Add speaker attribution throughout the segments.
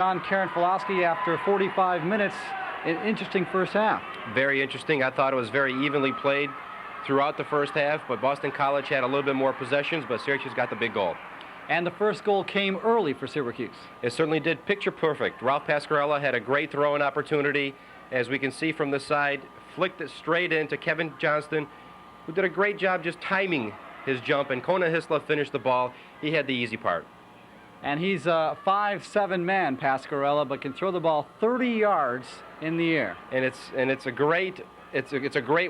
Speaker 1: John Karenfilowski after 45 minutes. An interesting first half.
Speaker 2: Very interesting. I thought it was very evenly played throughout the first half, but Boston College had a little bit more possessions, but Syracuse got the big goal.
Speaker 1: And the first goal came early for Syracuse.
Speaker 2: It certainly did. Picture perfect. Ralph Pasquarella had a great throw-in opportunity. As we can see from the side, flicked it straight into Kevin Johnston, who did a great job just timing his jump, and Kona Hisla finished the ball. He had the easy part.
Speaker 1: And he's a 5'7" man, Pasquarella, but can throw the ball 30 yards in the air.
Speaker 2: And it's a great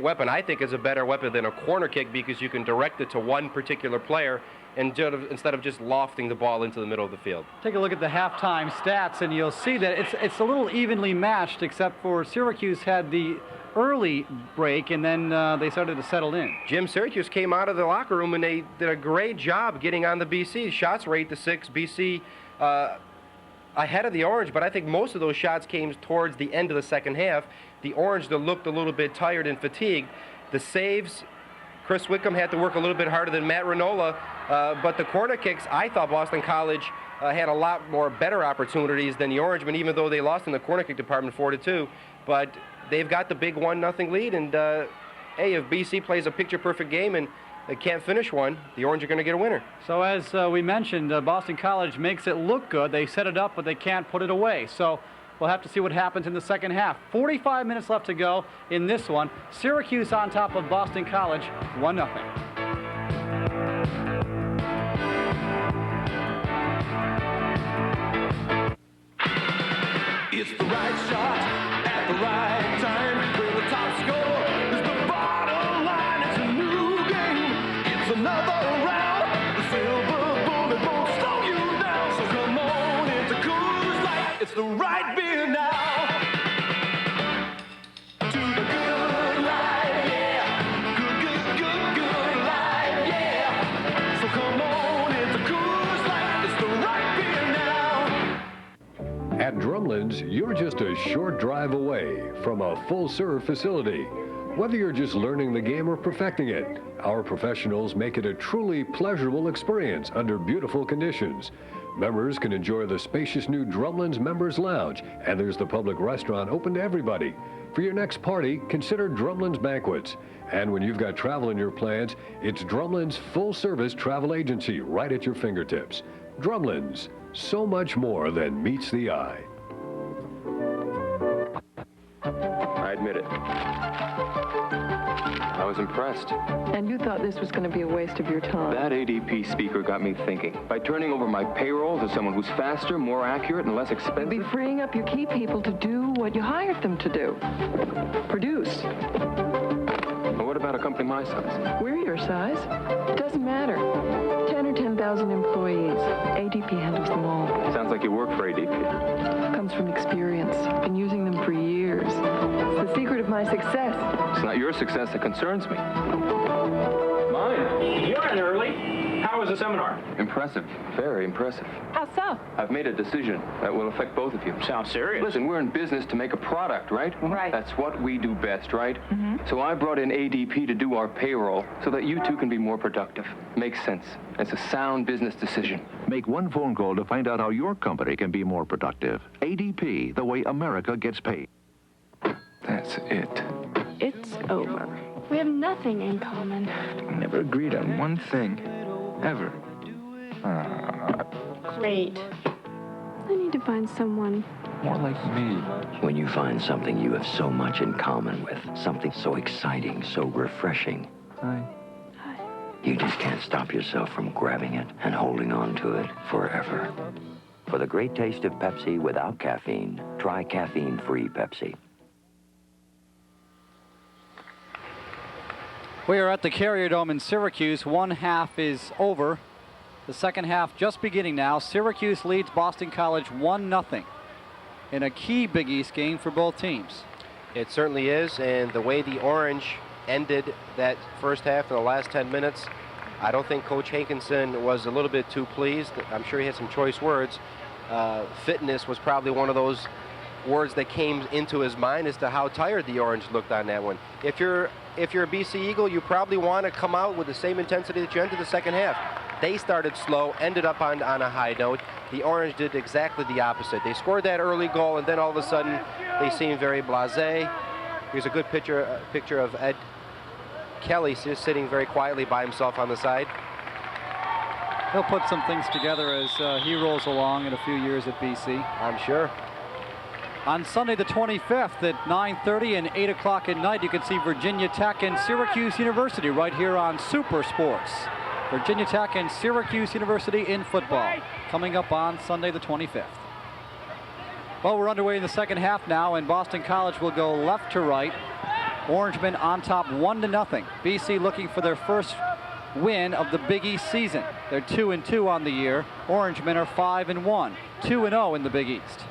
Speaker 2: weapon. I think it's a better weapon than a corner kick because you can direct it to one particular player instead of just lofting the ball into the middle of the field.
Speaker 1: Take a look at the halftime stats, and you'll see that it's a little evenly matched, except for Syracuse had the early break, and then they started to settle in.
Speaker 2: Jim, Syracuse came out of the locker room, and they did a great job getting on the BC. Shots were 8-6. BC ahead of the Orange, but I think most of those shots came towards the end of the second half. The Orange that looked a little bit tired and fatigued. The saves, Chris Wickham had to work a little bit harder than Matt Renola, but the corner kicks, I thought Boston College had a lot more better opportunities than the Orangemen, even though they lost in the corner kick department 4-2. But they've got the big 1-0 lead, and hey, if BC plays a picture-perfect game and they can't finish one, the Orange are going to get a winner.
Speaker 1: So as we mentioned, Boston College makes it look good. They set it up, but they can't put it away. So we'll have to see what happens in the second half. 45 minutes left to go in this one. Syracuse on top of Boston College, 1-0.
Speaker 3: It's the right shot at the right time for the top score. It's the bottom line. It's a new game. It's another round. The silver bullet won't slow you down. So come on into Coors Light. It's the right beer now. To the good life, yeah. Good life, yeah. So come on into Coors Light. It's the right beer now.
Speaker 4: At Drumlin's, you're just a short drive away from a full-serve facility. Whether you're just learning the game or perfecting it, our professionals make it a truly pleasurable experience under beautiful conditions. Members can enjoy the spacious new Drumlin's Members Lounge, and there's the public restaurant open to everybody. For your next party, consider Drumlin's Banquets. And when you've got travel in your plans, it's Drumlin's full-service travel agency right at your fingertips. Drumlin's, so much more than meets the eye.
Speaker 5: I admit it. I was impressed.
Speaker 6: And you thought this was going to be a waste of your time.
Speaker 5: That ADP speaker got me thinking. By turning over my payroll to someone who's faster, more accurate, and less expensive...
Speaker 6: You'll be freeing up your key people to do what you hired them to do. Produce.
Speaker 5: Well, what about a company my size?
Speaker 6: We're your size. It doesn't matter. 10 or 10,000 employees. ADP handles them all.
Speaker 5: Sounds like you work for ADP.
Speaker 6: Comes from experience. Been using them for years. It's the secret of my success.
Speaker 5: It's not your success that concerns me.
Speaker 7: Mine. You're in early. How was the seminar?
Speaker 5: Impressive. Very impressive.
Speaker 6: How so?
Speaker 5: I've made a decision that will affect both of you.
Speaker 7: Sounds serious.
Speaker 5: Listen, we're in business to make a product, right?
Speaker 6: Right.
Speaker 5: That's what we do best, right? So I brought in ADP to do our payroll so that you two can be more productive. Makes sense. It's a sound business decision.
Speaker 8: Make one phone call to find out how your company can be more productive. ADP, the way America gets paid.
Speaker 5: That's it.
Speaker 9: It's over. We have nothing in common.
Speaker 10: We never agreed on one thing. Ever.
Speaker 9: Great. I need to find someone
Speaker 10: More like me.
Speaker 11: When you find something you have so much in common with, something so exciting, so refreshing,
Speaker 10: Hi.
Speaker 11: you just can't stop yourself from grabbing it and holding on to it forever. For the great taste of Pepsi without caffeine, try caffeine-free Pepsi.
Speaker 1: We are at the Carrier Dome in Syracuse. One half is over. The second half just beginning now. Syracuse leads Boston College 1-0 in a key Big East game for both teams.
Speaker 2: It certainly is, and the way the Orange ended that first half in the last 10 minutes, I don't think Coach Hankinson was a little bit too pleased. I'm sure he had some choice words. Fitness was probably one of those words that came into his mind as to how tired the Orange looked on that one. If you're a BC Eagle, you probably want to come out with the same intensity that you entered the second half. They started slow, ended up on a high note. The Orange did exactly the opposite. They scored that early goal, and then all of a sudden, they seemed very blasé. Here's a good picture of Ed Kelly just sitting very quietly by himself on the side.
Speaker 1: He'll put some things together as he rolls along in a few years at BC.
Speaker 2: I'm sure.
Speaker 1: On Sunday the 25th at 9:30 and 8 o'clock at night, you can see Virginia Tech and Syracuse University right here on Super Sports. Virginia Tech and Syracuse University in football coming up on Sunday the 25th. Well, we're underway in the second half now, and Boston College will go left to right. Orangemen on top 1-0. BC looking for their first win of the Big East season. They're 2-2 on the year. Orangemen are 5-1, 2-0 in the Big East.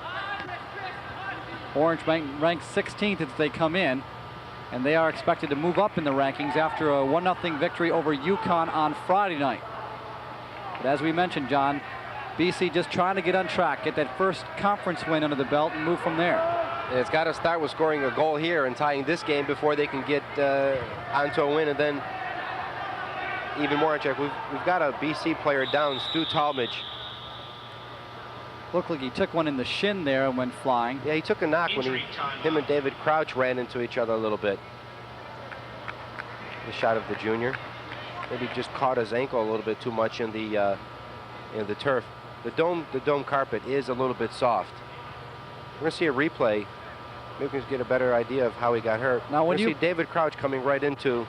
Speaker 1: Orange ranked 16th as they come in, and they are expected to move up in the rankings after a 1-0 victory over UConn on Friday night. But as we mentioned, John, BC just trying to get on track, get that first conference win under the belt and move from there.
Speaker 2: And it's got to start with scoring a goal here and tying this game before they can get onto a win, and then even more in check. We've got a BC player down, Stu Talmadge.
Speaker 1: Looked like he took one in the shin there and went flying.
Speaker 2: Yeah, he took a knock when him and David Crouch ran into each other a little bit. The shot of the junior. Maybe just caught his ankle a little bit too much in the turf. The dome carpet is a little bit soft. We're gonna see a replay. Maybe we can get a better idea of how he got hurt.
Speaker 1: Now when you
Speaker 2: see David Crouch coming right into.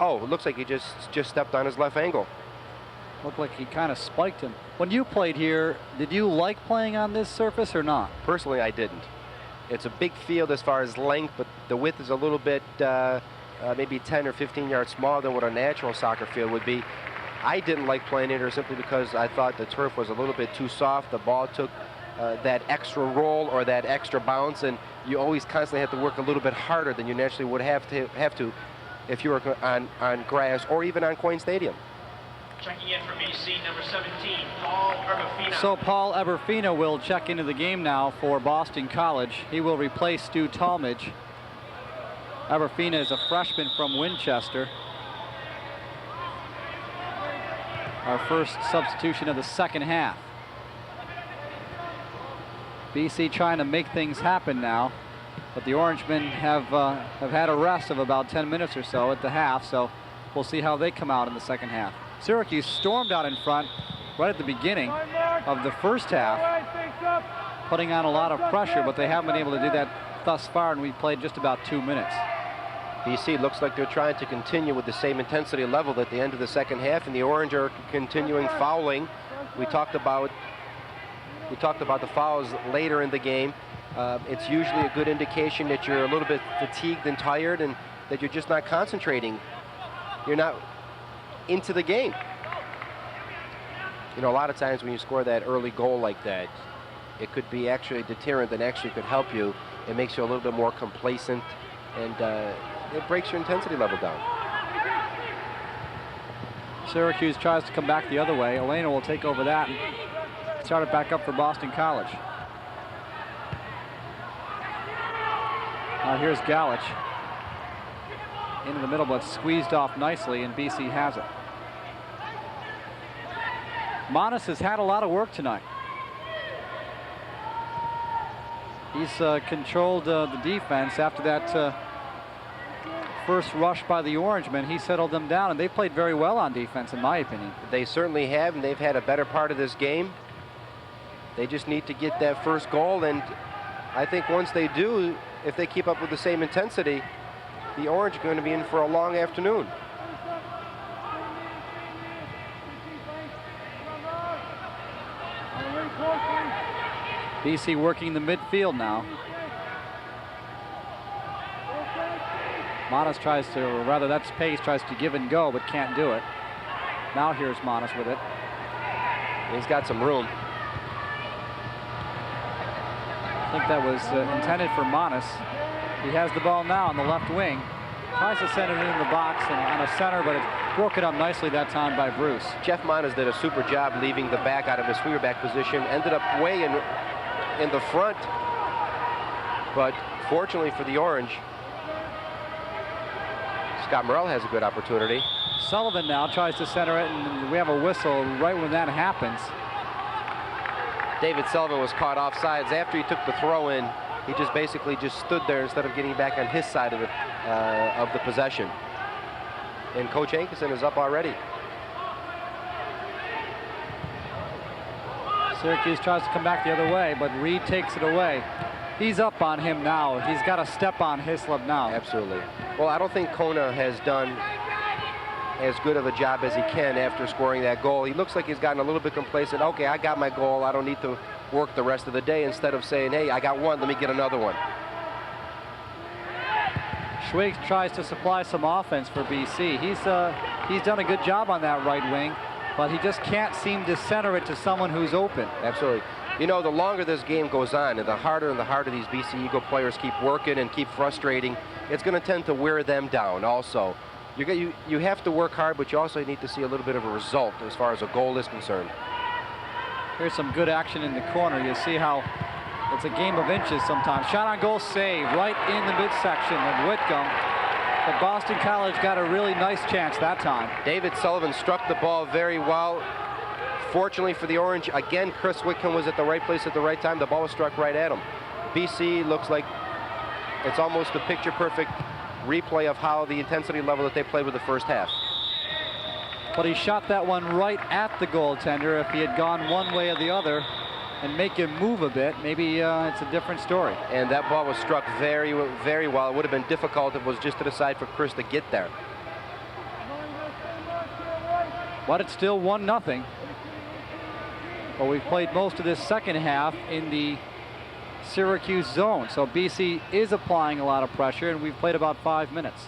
Speaker 2: Oh, it looks like he just stepped on his left ankle.
Speaker 1: Looked like he kind of spiked him. When you played here, did you like playing on this surface or not?
Speaker 2: Personally, I didn't. It's a big field as far as length, but the width is a little bit maybe 10 or 15 yards smaller than what a natural soccer field would be. I didn't like playing it here simply because I thought the turf was a little bit too soft. The ball took that extra roll or that extra bounce, and you always constantly have to work a little bit harder than you naturally would have to if you were on grass or even on Coyne Stadium.
Speaker 7: Checking in for BC, number 17, Paul Eberfina.
Speaker 1: So Paul Eberfina will check into the game now for Boston College. He will replace Stu Talmadge. Eberfina is a freshman from Winchester. Our first substitution of the second half. BC trying to make things happen now, but the Orangemen have had a rest of about 10 minutes or so at the half, so we'll see how they come out in the second half. Syracuse stormed out in front right at the beginning of the first half, putting on a lot of pressure, but they haven't been able to do that thus far, and we played just about 2 minutes.
Speaker 2: BC looks like they're trying to continue with the same intensity level at the end of the second half, and the Orange are continuing fouling. We talked about the fouls later in the game. It's usually a good indication that you're a little bit fatigued and tired, and that you're just not concentrating. You're not into the game. You know, a lot of times when you score that early goal like that, it could be actually a deterrent that actually could help you. It makes you a little bit more complacent, and it breaks your intensity level down.
Speaker 1: Syracuse tries to come back the other way. Elena will take over that and start it back up for Boston College. Now here's Galich. Into the middle, but squeezed off nicely, and BC has it. Monas has had a lot of work tonight. He's controlled the defense after that first rush by the Orangemen. He settled them down, and they played very well on defense, in my opinion.
Speaker 2: They certainly have, and they've had a better part of this game. They just need to get that first goal, and I think once they do, if they keep up with the same intensity, the Orange are going to be in for a long afternoon.
Speaker 1: BC working the midfield now. Monas tries to, or rather that's Pace, tries to give and go, but can't do it. Now here's Monas with it.
Speaker 2: He's got some room.
Speaker 1: I think that was intended for Monas. He has the ball now on the left wing. Tries to send it in the box and on a center, but it's broken up nicely that time by Bruce.
Speaker 2: Jeff Monas did a super job leaving the back out of his sweeper back position. Ended up way in the front, but fortunately for the Orange, Scott Morrell has a good opportunity.
Speaker 1: Sullivan now tries to center it, and we have a whistle right when that happens.
Speaker 2: David Sullivan was caught offsides after he took the throw in. He just basically just stood there instead of getting back on his side of the possession. And Coach Hankinson is up already.
Speaker 1: Syracuse tries to come back the other way, but Reed takes it away. He's up on him now. He's got to step on Hislop now.
Speaker 2: Absolutely. Well, I don't think Kona has done as good of a job as he can after scoring that goal. He looks like he's gotten a little bit complacent. Okay, I got my goal. I don't need to work the rest of the day, instead of saying, hey, I got one, let me get another one.
Speaker 1: Schwig tries to supply some offense for BC. He's done a good job on that right wing, but he just can't seem to center it to someone who's open.
Speaker 2: Absolutely. You know, the longer this game goes on, and the harder these BC Eagle players keep working and keep frustrating, it's going to tend to wear them down also. You have to work hard, but you also need to see a little bit of a result as far as a goal is concerned.
Speaker 1: Here's some good action in the corner. You see how it's a game of inches sometimes. Shot on goal save right in the midsection of Whitcomb. But Boston College got a really nice chance that time.
Speaker 2: David Sullivan struck the ball very well. Fortunately for the Orange, again, Chris Whitcomb was at the right place at the right time. The ball was struck right at him. BC looks like it's almost a picture-perfect replay of how the intensity level that they played with the first half.
Speaker 1: But he shot that one right at the goaltender. If he had gone one way or the other and make him move a bit, maybe it's a different story.
Speaker 2: And that ball was struck very, very well. It would have been difficult if it was just to the side for Chris to get there.
Speaker 1: But it's still 1-0. But we've played most of this second half in the Syracuse zone. So BC is applying a lot of pressure, and we've played about 5 minutes.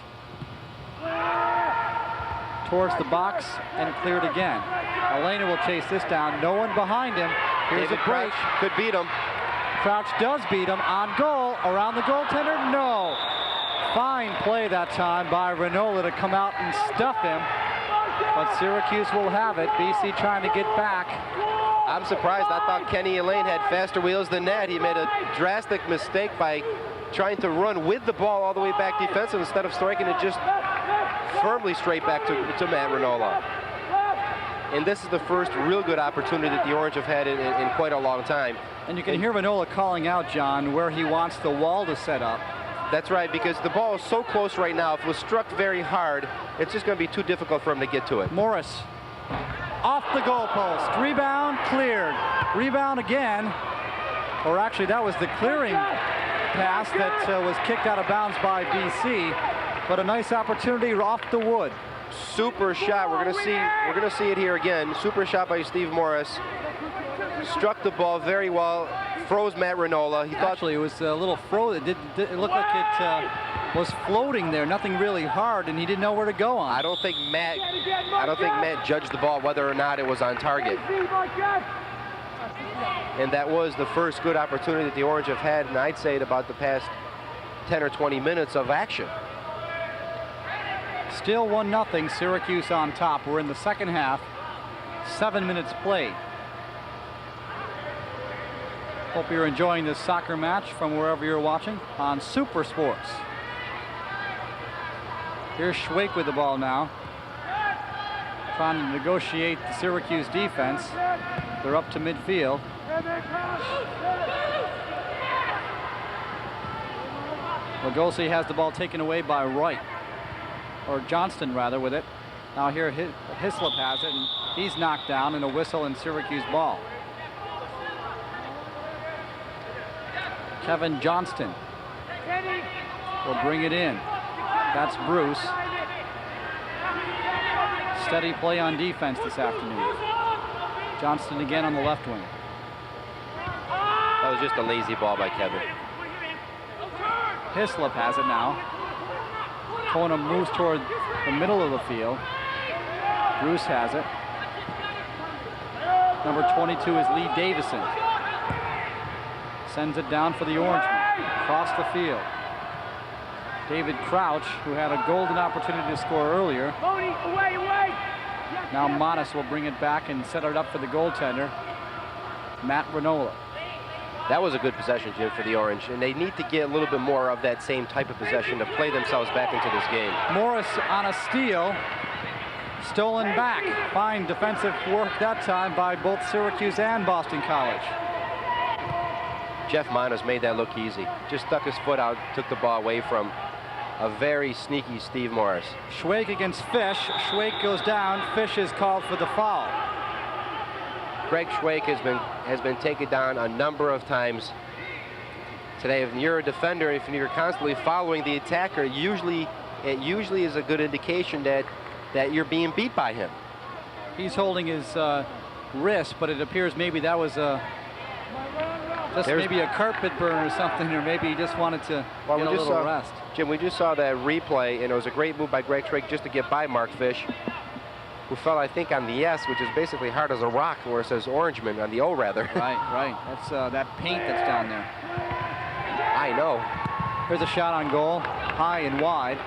Speaker 1: Towards the box, and cleared again. Elena will chase this down. No one behind him. Here's
Speaker 2: David
Speaker 1: a break.
Speaker 2: Crouch could beat him.
Speaker 1: Crouch does beat him on goal. Around the goaltender? No. Fine play that time by Renola to come out and stuff him. But Syracuse will have it. BC trying to get back.
Speaker 2: I'm surprised. I thought Kenny Elaine had faster wheels than that. He made a drastic mistake by trying to run with the ball all the way back defensive instead of striking it just firmly straight back to Matt Renola. And this is the first real good opportunity that the Orange have had in quite a long time.
Speaker 1: And you can hear Renola calling out, John, where he wants the wall to set up.
Speaker 2: That's right, because the ball is so close right now. If it was struck very hard, it's just going to be too difficult for him to get to it.
Speaker 1: Morris off the goalpost. Rebound cleared. Rebound again. Or actually, that was the clearing pass that was kicked out of bounds by BC. But a nice opportunity off the wood.
Speaker 2: Super shot. We're gonna see it here again. Super shot by Steve Morris. Struck the ball very well. Froze Matt Renola. He thought
Speaker 1: actually it was a little frozen. It looked like it was floating there. Nothing really hard, and he didn't know where to go on.
Speaker 2: I don't think Matt judged the ball whether or not it was on target. And that was the first good opportunity that the Orange have had, and I'd say, at about the past 10 or 20 minutes of action.
Speaker 1: Still 1-0, Syracuse on top. We're in the second half. 7 minutes played. Hope you're enjoying this soccer match from wherever you're watching on Super Sports. Here's Schwake with the ball now. Trying to negotiate the Syracuse defense. They're up to midfield. Lugosi has the ball taken away by Wright. Or Johnston, rather, with it. Now here Hislop has it, and he's knocked down, and a whistle and Syracuse ball. Kevin Johnston will bring it in. That's Bruce. Steady play on defense this afternoon. Johnston again on the left wing.
Speaker 2: That was just a lazy ball by Kevin.
Speaker 1: Hislop has it now. Kona moves toward the middle of the field. Bruce has it. Number 22 is Lee Davison. Sends it down for the Orangemen. Across the field. David Crouch, who had a golden opportunity to score earlier. Now Modest will bring it back and set it up for the goaltender, Matt Renola.
Speaker 2: That was a good possession, Jim, for the Orange, and they need to get a little bit more of that same type of possession to play themselves back into this game.
Speaker 1: Morris on a steal. Stolen back. Fine defensive work that time by both Syracuse and Boston College.
Speaker 2: Jeff Manas made that look easy. Just stuck his foot out, took the ball away from a very sneaky Steve Morris.
Speaker 1: Schweik against Fish. Schweik goes down. Fish is called for the foul.
Speaker 2: Greg Schweik has been taken down a number of times today. If you're a defender, if you're constantly following the attacker, it usually is a good indication that you're being beat by him.
Speaker 1: He's holding his wrist, but it appears maybe that was maybe a carpet burn or something, or maybe he just wanted to get a little rest.
Speaker 2: Jim, we just saw that replay, and it was a great move by Greg Schweik just to get by Mark Fish, who fell, I think, on the S, which is basically hard as a rock, where it says Orangeman, on the O, rather.
Speaker 1: Right. That's that paint that's down there.
Speaker 2: I know.
Speaker 1: Here's a shot on goal, high and wide.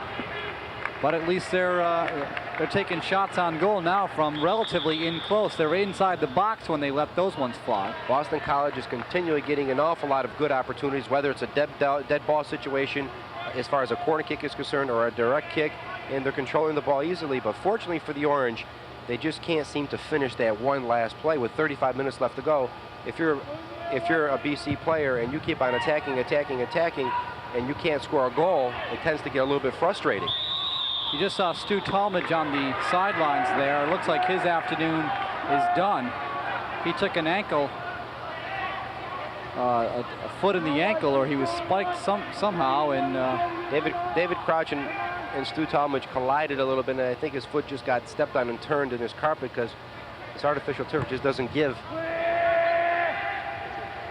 Speaker 1: But at least they're taking shots on goal now from relatively in close. They're inside the box when they let those ones fly.
Speaker 2: Boston College is continually getting an awful lot of good opportunities, whether it's a dead ball situation as far as a corner kick is concerned or a direct kick, and they're controlling the ball easily. But fortunately for the Orange, they just can't seem to finish that one last play with 35 minutes left to go. If you're a BC player and you keep on attacking, and you can't score a goal, it tends to get a little bit frustrating.
Speaker 1: You just saw Stu Talmadge on the sidelines there. It looks like his afternoon is done. He took an ankle, a foot in the ankle, or he was spiked somehow. And
Speaker 2: David Crouch and Stu Talmadge collided a little bit, and I think his foot just got stepped on and turned in his carpet because this artificial turf just doesn't give.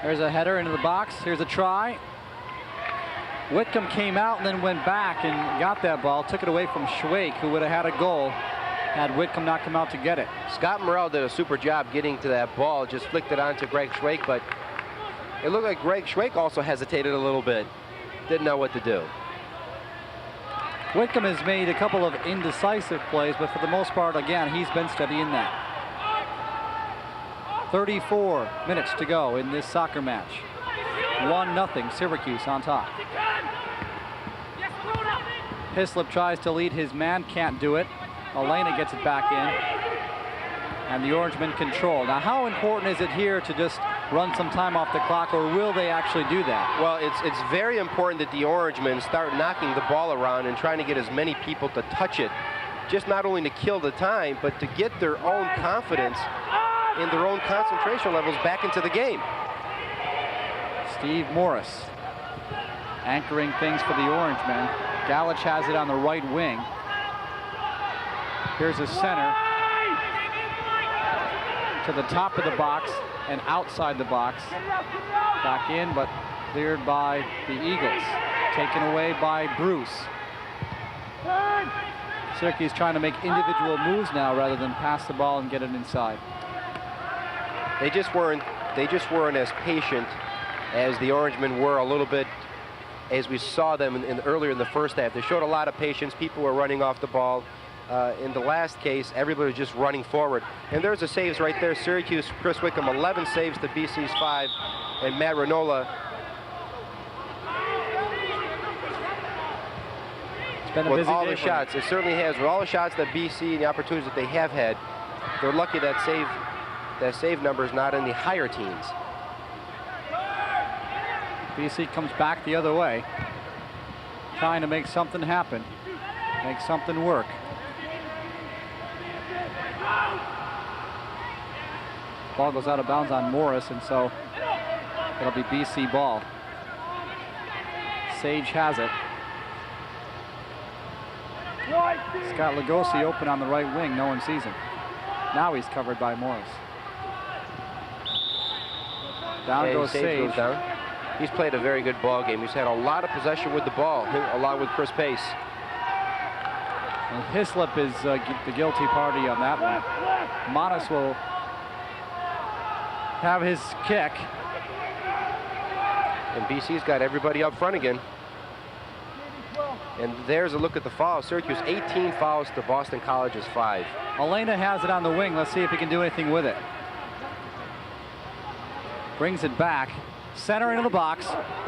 Speaker 1: There's a header into the box. Here's a try. Whitcomb came out and then went back and got that ball, took it away from Schweik, who would have had a goal had Whitcomb not come out to get it.
Speaker 2: Scott Morrell did a super job getting to that ball, just flicked it on to Greg Schweik, but it looked like Greg Schweik also hesitated a little bit, didn't know what to do.
Speaker 1: Whitcomb has made a couple of indecisive plays, but for the most part, again, he's been steady in that. 34 minutes to go in this soccer match. 1-0, Syracuse on top. Hislop tries to lead his man, can't do it. Elena gets it back in, and the Orangemen control. Now, how important is it here to just run some time off the clock, or will they actually do that?
Speaker 2: Well, it's very important that the Orangemen start knocking the ball around and trying to get as many people to touch it, just not only to kill the time, but to get their own confidence and their own concentration levels back into the game.
Speaker 1: Steve Morris anchoring things for the Orangemen. Galich has it on the right wing. Here's a center to the top of the box and outside the box. Back in, but cleared by the Eagles. Taken away by Bruce. Syracuse trying to make individual moves now rather than pass the ball and get it inside.
Speaker 2: They just weren't as patient as the Orangemen were a little bit as we saw them earlier in the first half. They showed a lot of patience. People were running off the ball. In the last case, everybody was just running forward. And there's the saves right there. Syracuse, Chris Wickham, 11 saves to BC's 5. And Matt Renola.
Speaker 1: It's been a busy
Speaker 2: with all
Speaker 1: day
Speaker 2: the
Speaker 1: for
Speaker 2: shots, it certainly has. With all the shots that BC and the opportunities that they have had, they're lucky that save number is not in the higher teens.
Speaker 1: BC comes back the other way, trying to make something happen, make something work. Ball goes out of bounds on Morris, and so it'll be BC ball. Sage has it. Scott Lugosi open on the right wing, no one sees him. Now he's covered by Morris. Down goes Sage.
Speaker 2: Goes down. He's played a very good ball game. He's had a lot of possession with the ball, along with Chris Pace.
Speaker 1: And Hislop is the guilty party on that one. Manas will have his kick.
Speaker 2: And BC's got everybody up front again. And there's a look at the fouls. Syracuse 18 fouls to Boston College's 5.
Speaker 1: Elena has it on the wing. Let's see if he can do anything with it. Brings it back. Center into the box.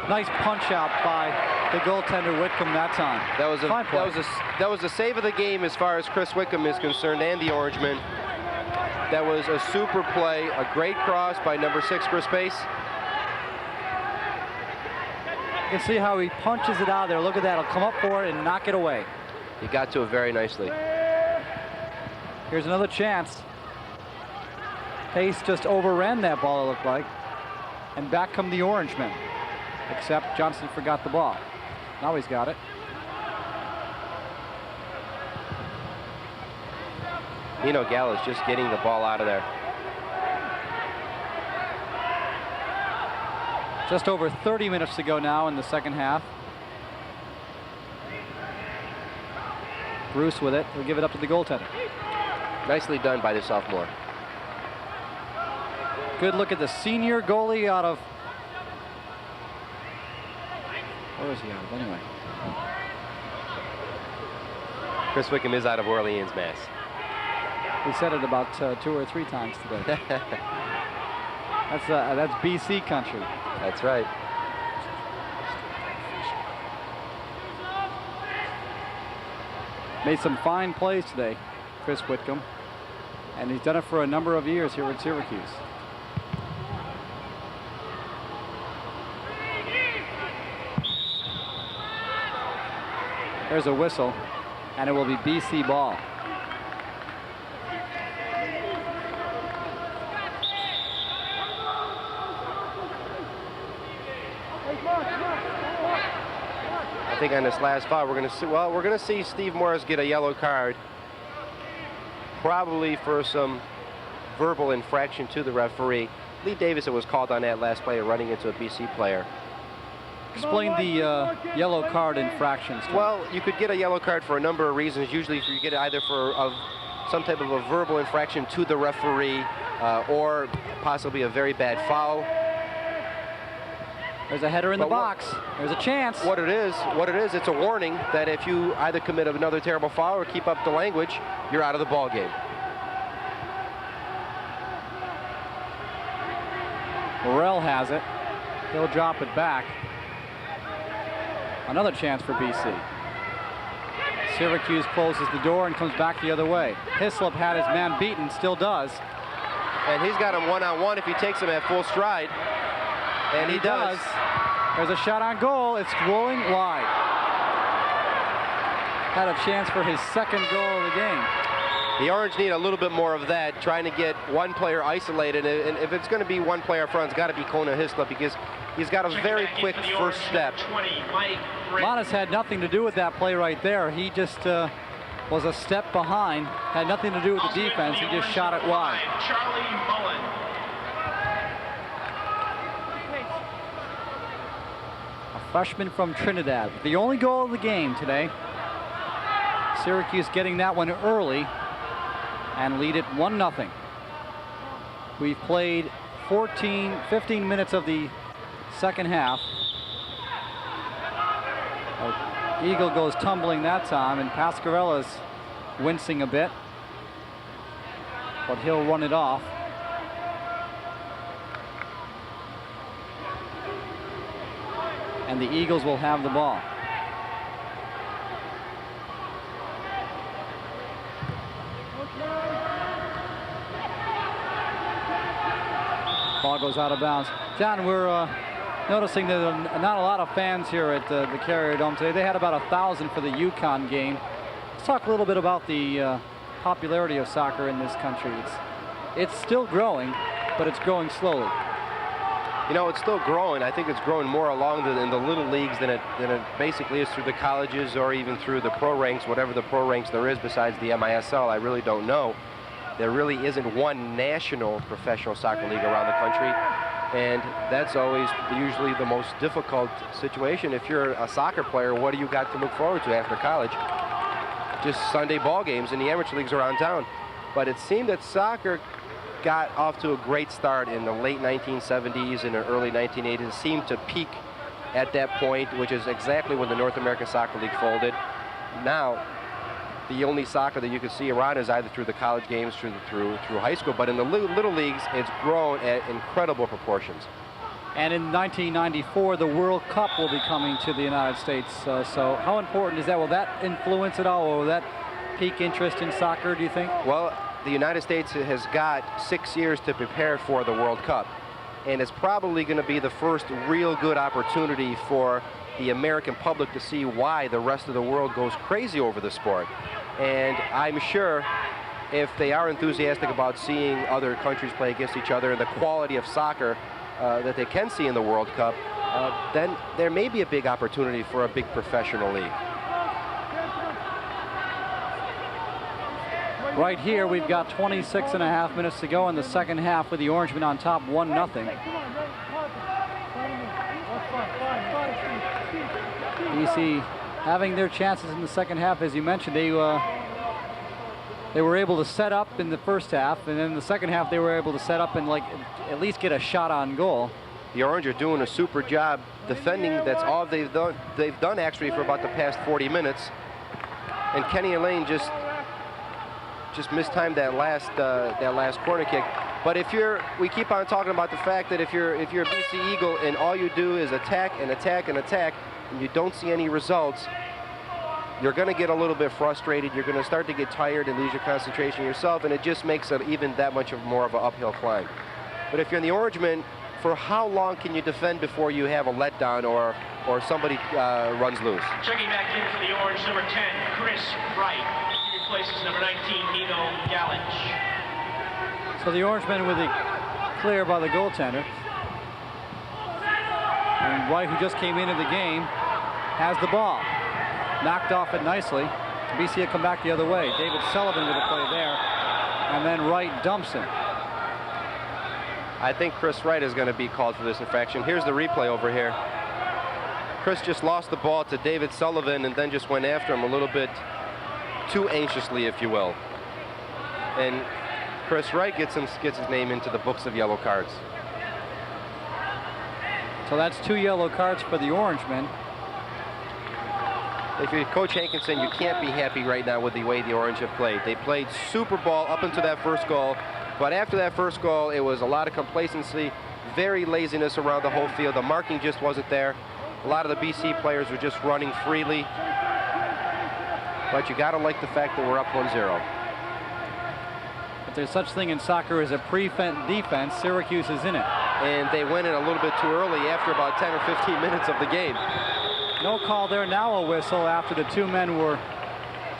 Speaker 1: Nice punch out by the goaltender Whitcomb that time.
Speaker 2: That was
Speaker 1: Fine play.
Speaker 2: that was the save of the game as far as Chris Whitcomb is concerned, and the Orangemen. That was a super play, a great cross by number 6 for space.
Speaker 1: You can see how he punches it out there. Look at that. He'll come up for it and knock it away.
Speaker 2: He got to it very nicely.
Speaker 1: Here's another chance. Pace just overran that ball, it looked like. And back come the Orangemen. Except Johnson forgot the ball. Now he's got it.
Speaker 2: Nino Gallo's just getting the ball out of there.
Speaker 1: Just over 30 minutes to go now in the second half. Bruce with it. He'll give it up to the goaltender.
Speaker 2: Nicely done by the sophomore.
Speaker 1: Good look at the senior goalie out of... Where is he out of anyway?
Speaker 2: Chris Wickham is out of Orleans, Mass.
Speaker 1: We said it about 2 or 3 times today. That's BC country.
Speaker 2: That's right.
Speaker 1: Made some fine plays today, Chris Whitcomb. And he's done it for a number of years here at Syracuse. There's a whistle, and it will be BC ball.
Speaker 2: I think on this last foul, we're going to see Steve Morris get a yellow card, probably for some verbal infraction to the referee. Lee Davison was called on that last play, running into a BC player.
Speaker 1: Explain the yellow card infractions.
Speaker 2: Well, you could get a yellow card for a number of reasons. Usually you get it either for some type of a verbal infraction to the referee or possibly a very bad foul.
Speaker 1: There's a header in the box. There's a chance.
Speaker 2: What it is, it's a warning that if you either commit another terrible foul or keep up the language, you're out of the ball game.
Speaker 1: Morrell has it. He'll drop it back. Another chance for BC. Syracuse closes the door and comes back the other way. Hislop had his man beaten, still does.
Speaker 2: And he's got him one-on-one if he takes him at full stride. And he does.
Speaker 1: There's a shot on goal. It's rolling wide. Had a chance for his second goal of the game.
Speaker 2: The Orange need a little bit more of that, trying to get one player isolated. And if it's going to be one player up front, it's got to be Kona Hislop because he's got a very quick first step.
Speaker 1: Monas had nothing to do with that play right there. He just was a step behind. Had nothing to do with the defense. He just shot it wide.
Speaker 7: Charlie Mullen.
Speaker 1: A freshman from Trinidad. The only goal of the game today. Syracuse getting that one early and lead it 1-0. We've played 15 minutes of the second half. Eagle goes tumbling that time, and Pascarella's wincing a bit, but he'll run it off. And the Eagles will have the ball. Ball goes out of bounds. John, we're noticing that not a lot of fans here at the Carrier Dome today. They had about 1,000 for the UConn game. Let's talk a little bit about the popularity of soccer in this country. It's still growing, but it's growing slowly.
Speaker 2: You know, it's still growing. I think it's growing more along in the little leagues than it basically is through the colleges or even through the pro ranks, whatever the pro ranks there is besides the MISL. I really don't know. There really isn't one national professional soccer league around the country, and that's always usually the most difficult situation. If you're a soccer player, what do you got to look forward to after college? Just Sunday ball games in the amateur leagues around town. But it seemed that soccer got off to a great start in the late 1970s and the early 1980s. It seemed to peak at that point, which is exactly when the North American Soccer League folded. Now, the only soccer that you can see around is either through the college games, through high school, but in the little leagues, it's grown at incredible proportions.
Speaker 1: And in 1994, the World Cup will be coming to the United States. So how important is that? Will that influence it all, or will that pique interest in soccer, do you think?
Speaker 2: Well, the United States has got 6 years to prepare for the World Cup. And it's probably going to be the first real good opportunity for the American public to see why the rest of the world goes crazy over the sport. And I'm sure if they are enthusiastic about seeing other countries play against each other and the quality of soccer that they can see in the World Cup, then there may be a big opportunity for a big professional league.
Speaker 1: Right here, we've got 26.5 minutes to go in the second half with the Orangemen on top 1-0. BC having their chances in the second half. As you mentioned, they were able to set up in the first half, and then in the second half they were able to set up and at least get a shot on goal.
Speaker 2: The Orange are doing a super job defending. That's all they've done. They've done actually for about the past 40 minutes. And Kenny and Lane just mistimed that last corner kick. But we keep on talking about the fact that if you're a BC Eagle and all you do is attack and attack and attack, and you don't see any results, you're going to get a little bit frustrated. You're going to start to get tired and lose your concentration yourself, and it just makes it even that much more of an uphill climb. But if you're in the Orangemen, for how long can you defend before you have a letdown or somebody runs loose?
Speaker 7: Checking back in for the Orange, number 10, Chris Wright. He replaces number 19, Nino Galich.
Speaker 1: So the Orangemen with the clear by the goaltender. And Wright, who just came into the game, has the ball. Knocked off it nicely. BC will come back the other way. David Sullivan with a play there. And then Wright dumps him.
Speaker 2: I think Chris Wright is going to be called for this infraction. Here's the replay over here. Chris just lost the ball to David Sullivan and then just went after him a little bit too anxiously, if you will. And Chris Wright gets his name into the books of yellow cards.
Speaker 1: So that's 2 yellow cards for the Orangemen.
Speaker 2: If you're Coach Hankinson, you can't be happy right now with the way the Orange have played. They played super ball up until that first goal, but after that first goal, it was a lot of complacency, very laziness around the whole field. The marking just wasn't there. A lot of the BC players were just running freely. But you got to like the fact that we're up 1-0.
Speaker 1: If there's such thing in soccer as a prevent defense, Syracuse is in it.
Speaker 2: And they went in a little bit too early after about 10 or 15 minutes of the game.
Speaker 1: No call there. Now a whistle after the 2 men were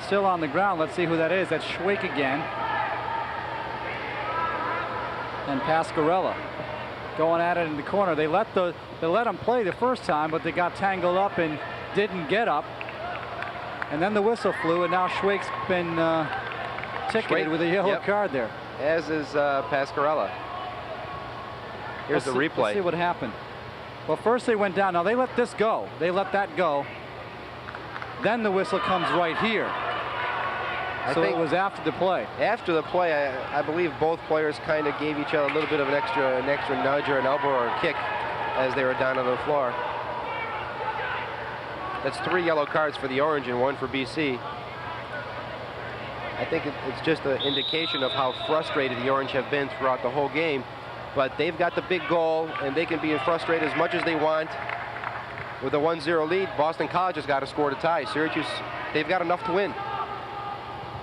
Speaker 1: still on the ground. Let's see who that is. That's Schweik again. And Pascarella going at it in the corner. They let him play the first time, but they got tangled up and didn't get up. And then the whistle flew, and now Schweik's been ticketed with a yellow card there.
Speaker 2: As is Pascarella. Here's the replay.
Speaker 1: Let's see what happened. Well, first they went down. Now they let this go. They let that go. Then the whistle comes right here. So it was after the play.
Speaker 2: After the play, I believe both players kind of gave each other a little bit of an extra nudge or an elbow or a kick as they were down on the floor. That's 3 yellow cards for the Orange and 1 for BC. I think it's just an indication of how frustrated the Orange have been throughout the whole game. But they've got the big goal, and they can be frustrated as much as they want. With a 1-0 lead, Boston College has got to score to tie. Syracuse, they've got enough to win.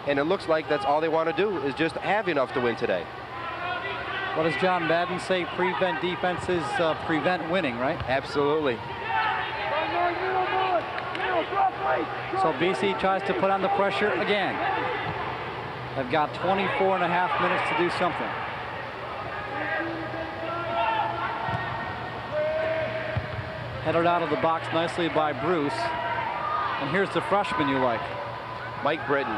Speaker 2: And it looks like that's all they want to do, is just have enough to win today.
Speaker 1: What does John Madden say? Prevent defenses prevent winning, right?
Speaker 2: Absolutely.
Speaker 1: So BC tries to put on the pressure again. They've got 24.5 minutes to do something. Headed out of the box nicely by Bruce. And here's the freshman you like.
Speaker 2: Mike Britton.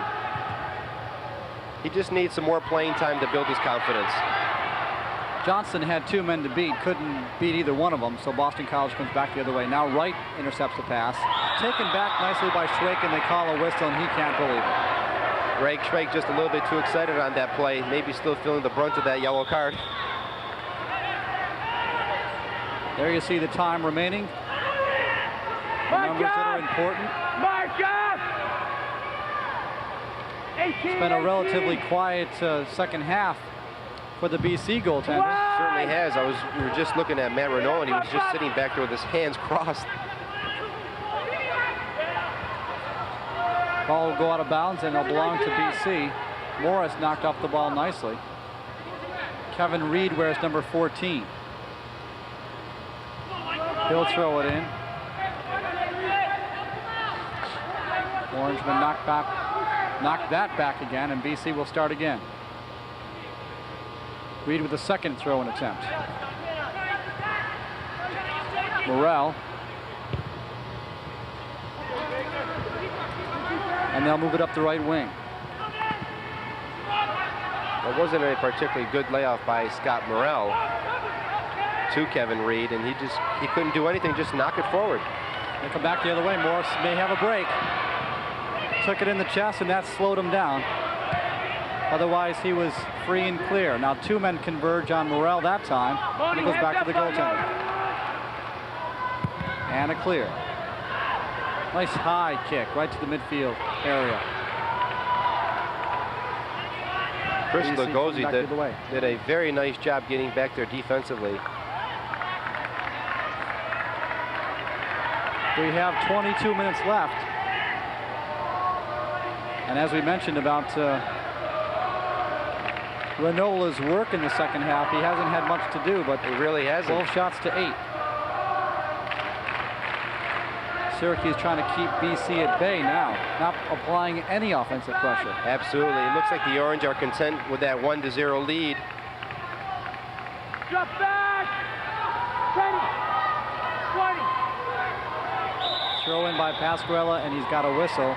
Speaker 2: He just needs some more playing time to build his confidence.
Speaker 1: Johnson had 2 men to beat, couldn't beat either one of them, so Boston College comes back the other way. Now Wright intercepts the pass. Taken back nicely by Schweik, and they call a whistle, and he can't believe it.
Speaker 2: Greg Schweik just a little bit too excited on that play, maybe still feeling the brunt of that yellow card.
Speaker 1: There you see the time remaining. The numbers that are important. It's been a relatively quiet second half for the BC goaltenders.
Speaker 2: certainly has. We were just looking at Matt Renault, and he was just sitting back there with his hands crossed.
Speaker 1: Ball will go out of bounds, and it'll belong to BC. Morris knocked off the ball nicely. Kevin Reed wears number 14. He'll throw it in. Orangeman knocked that back again, and BC will start again. Reed with the second throw-in attempt. Morrell. And they'll move it up the right wing.
Speaker 2: It wasn't a particularly good layoff by Scott Morrell to Kevin Reed, and he couldn't do anything, just knock it forward.
Speaker 1: They come back the other way. Morris may have a break. Took it in the chest, and that slowed him down. Otherwise, he was free and clear. Now 2 men converge on Morrell that time, and he goes back to the goaltender. And a clear. Nice high kick right to the midfield area.
Speaker 2: Chris Lugosi did a very nice job getting back there defensively.
Speaker 1: We have 22 minutes left. And as we mentioned about Renola's work in the second half, he hasn't had much to do, but
Speaker 2: he really hasn't.
Speaker 1: 12 shots to 8. Syracuse trying to keep BC at bay now, not applying any offensive pressure.
Speaker 2: Absolutely. It looks like the Orange are content with that 1-0 lead.
Speaker 3: Drop back. 20.
Speaker 1: Throw in by Pasquarella, and he's got a whistle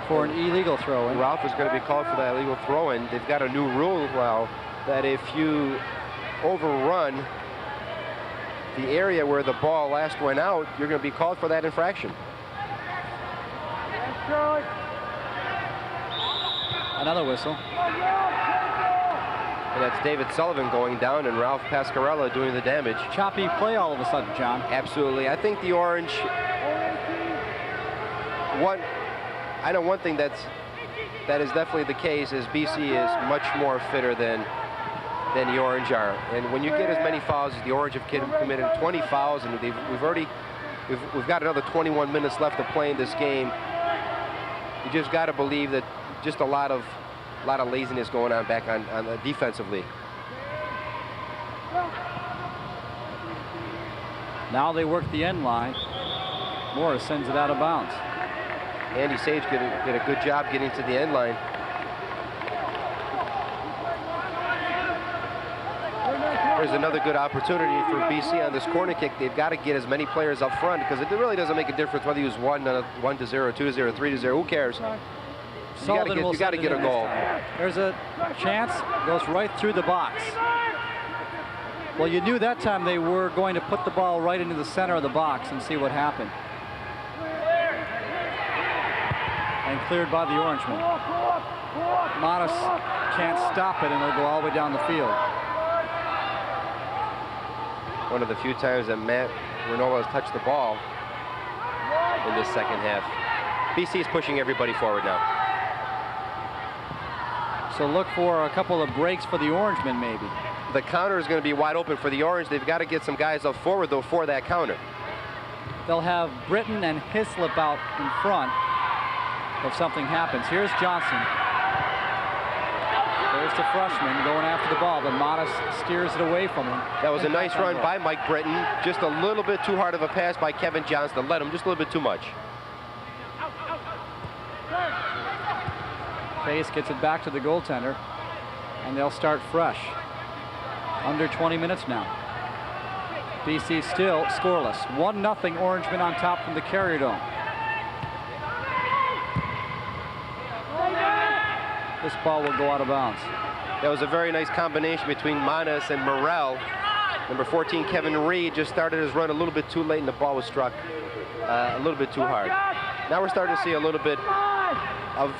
Speaker 1: for an illegal throw-in.
Speaker 2: Ralph is going to be called for that illegal throw-in. They've got a new rule now that if you overrun the area where the ball last went out, you're going to be called for that infraction.
Speaker 1: Another whistle.
Speaker 2: And that's David Sullivan going down and Ralph Pasquarella doing the damage.
Speaker 1: Choppy play all of a sudden, John.
Speaker 2: Absolutely. I think the Orange, I know one thing that is definitely the case is BC is much more fitter than the Orange are. And when you get as many fouls as the Orange have committed, 20 fouls, and we've got another 21 minutes left to play in this game, you just got to believe that just a lot of laziness going on back on the defensively.
Speaker 1: Now they work the end line. Morris sends it out of bounds.
Speaker 2: Andy Sage did a good job getting to the end line. There's another good opportunity for BC on this corner kick. They've got to get as many players up front because it really doesn't make a difference whether you use 1-0, 2-0, 3-0. Who cares? You got to get a goal.
Speaker 1: There's a chance, goes right through the box. Well, you knew that time they were going to put the ball right into the center of the box and see what happened. And cleared by the Orangeman. Modest can't stop it, and it'll go all the way down the field.
Speaker 2: One of the few times that Matt Renault has touched the ball in this second half. BC is pushing everybody forward now.
Speaker 1: So look for a couple of breaks for the Orangemen, maybe.
Speaker 2: The counter is going to be wide open for the Orange. They've got to get some guys up forward, though, for that counter.
Speaker 1: They'll have Britton and Hislop out in front if something happens. Here's Johnson. There's the freshman going after the ball, but Modest steers it away from him.
Speaker 2: That was a nice run by Mike Britton. Just a little bit too hard of a pass by Kevin Johnson. Led him just a little bit too much.
Speaker 1: Pace gets it back to the goaltender, and they'll start fresh. Under 20 minutes now. BC still scoreless. 1-0 Orangemen on top from the Carrier Dome. This ball will go out of bounds.
Speaker 2: That was a very nice combination between Manas and Morrell. Number 14, Kevin Reed, just started his run a little bit too late, and the ball was struck a little bit too hard. Now we're starting to see a little bit of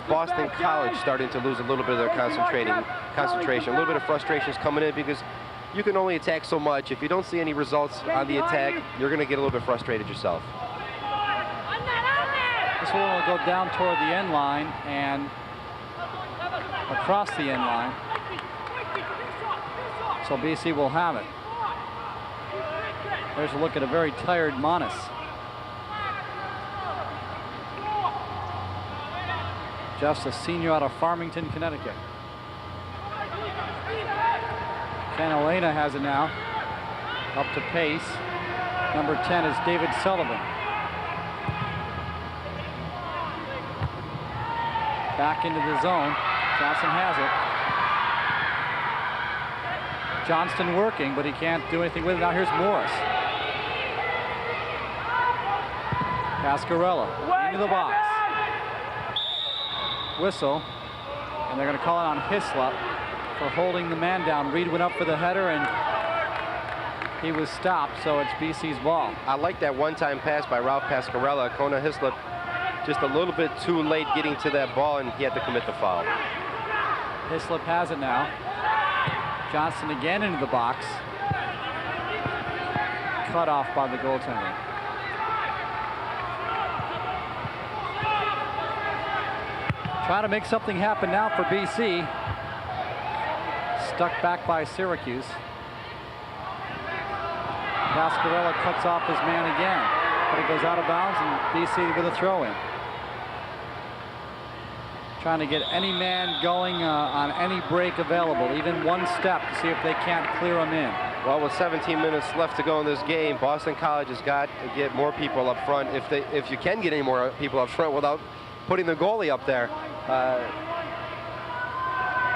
Speaker 2: Boston College starting to lose a little bit of their concentration. A little bit of frustration is coming in because you can only attack so much. If you don't see any results on the attack, you're going to get a little bit frustrated yourself.
Speaker 1: This one will go down toward the end line and across the end line. So BC will have it. There's a look at a very tired Monis. Just a senior out of Farmington, Connecticut. Ken Elena has it now. Up to pace. Number 10 is David Sullivan. Back into the zone. Johnson has it. Johnston working, but he can't do anything with it. Now here's Morris. Pascarella into the box. Whistle. And they're going to call it on Hislop for holding the man down. Reed went up for the header and he was stopped, so it's BC's ball.
Speaker 2: I like that one-time pass by Ralph Pascarella. Kona Hislop just a little bit too late getting to that ball, and he had to commit the foul.
Speaker 1: Hislop has it now. Johnson again into the box. Cut off by the goaltender. Trying to make something happen now for BC. Stuck back by Syracuse. Pascarella cuts off his man again, but it goes out of bounds, and BC with a throw-in. Trying to get any man going on any break available, even one step, to see if they can't clear him in.
Speaker 2: Well, with 17 minutes left to go in this game, Boston College has got to get more people up front. If you can get any more people up front without putting the goalie up there.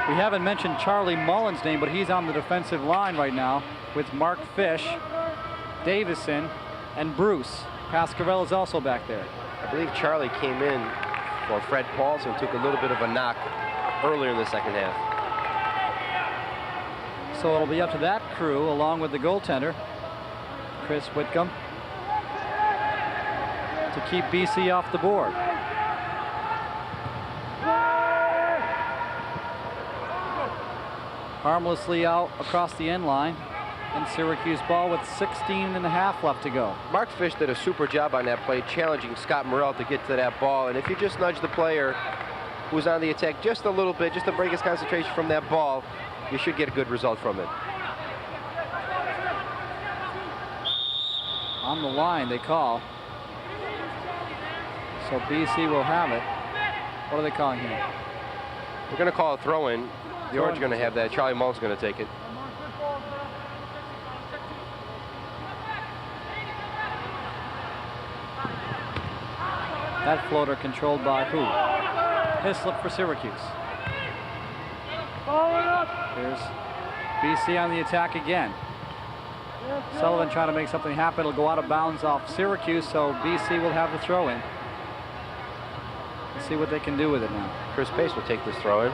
Speaker 1: We haven't mentioned Charlie Mullen's name, but he's on the defensive line right now with Mark Fish, Davison, and Bruce. Pascarella's also back there.
Speaker 2: I believe Charlie came in for Fred Paulson, took a little bit of a knock earlier in the second half.
Speaker 1: So it'll be up to that crew, along with the goaltender, Chris Whitcomb, to keep BC off the board. Harmlessly out across the end line, and Syracuse ball with 16.5 left to go.
Speaker 2: Mark Fish did a super job on that play, challenging Scott Morrell to get to that ball. And if you just nudge the player who's on the attack just a little bit, just to break his concentration from that ball, you should get a good result from it.
Speaker 1: On the line, they call. So BC will have it. What are they calling here?
Speaker 2: We're going to call a throw-in. The Orange are going to have that. Charlie Mullen's going to take it.
Speaker 1: That floater controlled by who? Hislop for Syracuse. Here's BC on the attack again. Sullivan trying to make something happen. It'll go out of bounds off Syracuse, so BC will have the throw-in. Let's see what they can do with it now.
Speaker 2: Chris Pace will take this throw-in.